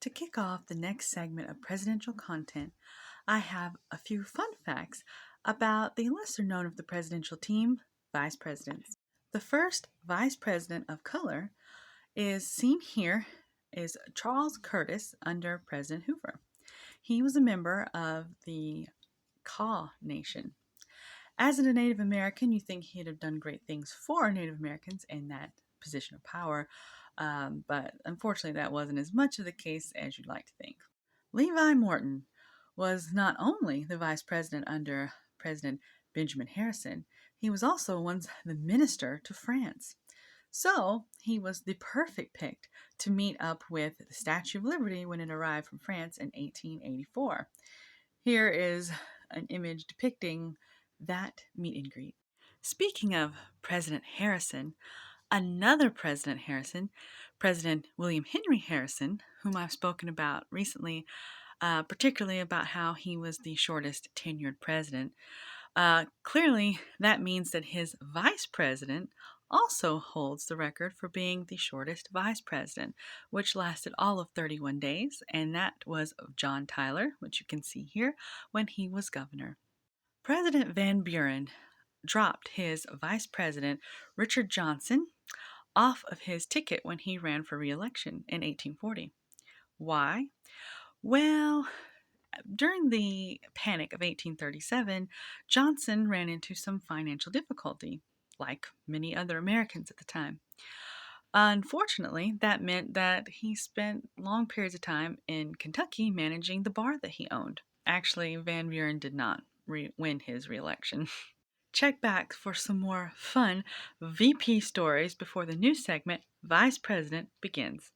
To kick off the next segment of presidential content, I have a few fun facts about the lesser known of the presidential team, vice presidents. The first vice president of color is seen here is Charles Curtis under President Hoover. He was a member of the Kaw Nation. As a Native American, you think he'd have done great things for Native Americans in that position of power, but unfortunately, that wasn't as much of the case as you'd like to think. Levi Morton was not only the vice president under President Benjamin Harrison, he was also once the minister to France. So he was the perfect pick to meet up with the Statue of Liberty when it arrived from France in 1884. Here is an image depicting that meet and greet. Speaking of President Harrison, another President Harrison, President William Henry Harrison, whom I've spoken about recently, particularly about how he was the shortest tenured president. Clearly, that means that his vice president also holds the record for being the shortest vice president, which lasted all of 31 days, and that was John Tyler, which you can see here, when he was governor. President Van Buren dropped his vice president, Richard Johnson, off of his ticket when he ran for re-election in 1840. Why? Well, during the Panic of 1837, Johnson ran into some financial difficulty, like many other Americans at the time. Unfortunately, that meant that he spent long periods of time in Kentucky managing the bar that he owned. Actually, Van Buren did not win his re-election. Check back for some more fun VP stories before the new segment, Vice President, begins.